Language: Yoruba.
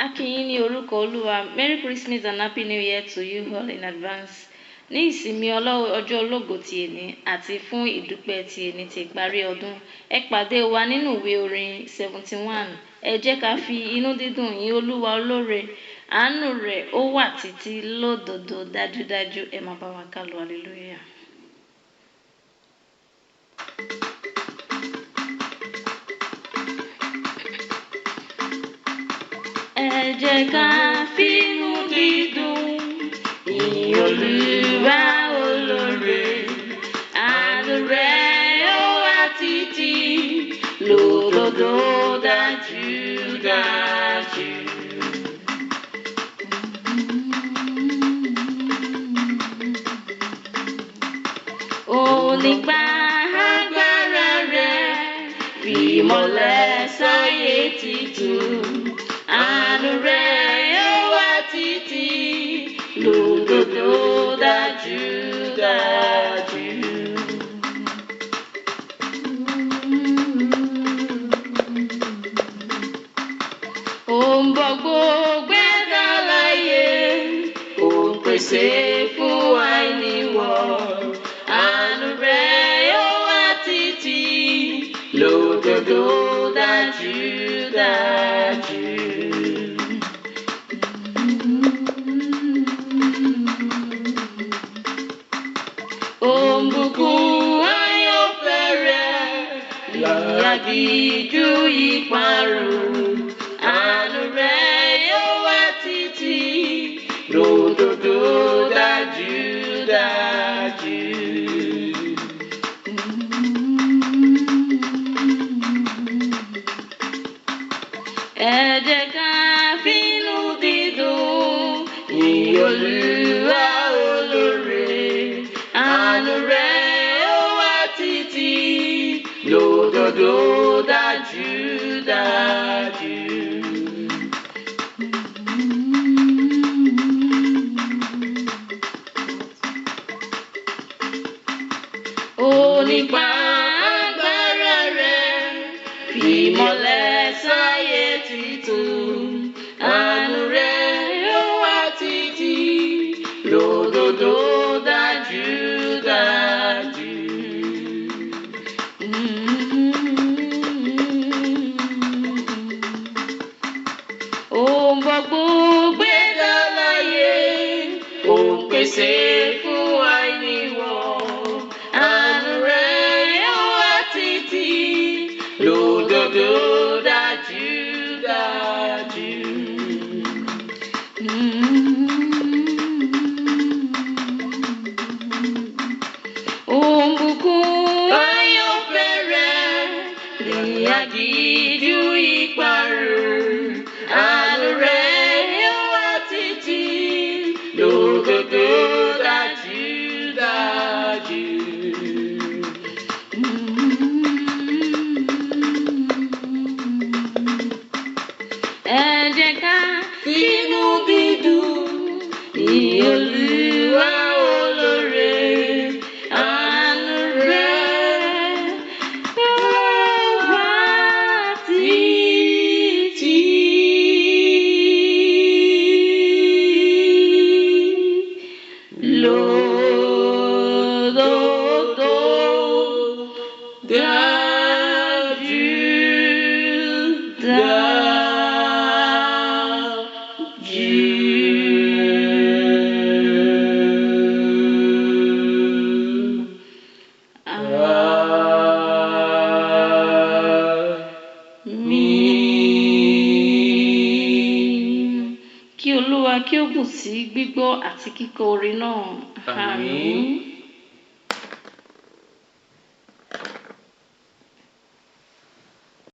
Akínyìn ní orúkọ Olúwa. Merry Christmas and Happy New Year to you all in advance. Ní ìsinmi ọjọ́ ológo ti èní àti fún ìdúpẹ́ ti èní ti ìparí ọdún, ẹ pàdé wa nínú ìwé orin 71. Ẹ jẹ́ ká fi inú dídùn yìn Olúwa olóore. Àánú rẹ̀ ó wà títí lódodo dájúdájú. Ẹ máa bá wa kálọ, hallelujah. Ẹ jẹ́ ká fínú dídùn yìn Olúwa olóore. Àánú rẹ̀ ó wà títí lódodo dájúdájú. Onípa agbára rẹ̀ fi ìmọ́lẹ̀ sáyé títún. Àánú rẹ̀ yóò wà títí lódodo dájúdájú. Ohun gbogbo gbẹ́dá láyé, ó ń pèsè fún àìníwọ̀. Àánú rẹ̀ yóò wà títí lódodo dájúdájú. Òǹbùkún ayọ̀fẹ́ rẹ̀ ìyàgíjú ìparun. Àánú rẹ̀ yóò wà títí lódodo dájúdájú. Ẹ jẹ́ ká fínú dídùn yìn Olúwa olóore. Àánú rẹ̀ ó wà títí lódodo dájúdájú. Onípa agbára rẹ̀ fi ìmọ́lẹ̀ sáyé títún. Àánú rẹ̀ ó wà títí lódodo dájúdájú. Ohun gbogbo gbẹ́dá láyé, ó ń pèsè fún àìníwọ̀. Àánú rẹ̀ yóò wà títí lódodo dájúdájú. Òǹbùkún ayọ̀fẹ́ rẹ̀ ìyàgíjú ìparun. Àánú rẹ̀ yóò wà títí lódodo dájúdájú. Ẹ jẹ́ ká fínú dídùn yìn Olúwa olóore. Àánú rẹ̀ yóò wà títí lódodo Kí Olúwa kí ó bùn sí gbígbọ́ àti kíkọ orin náà. Àmín.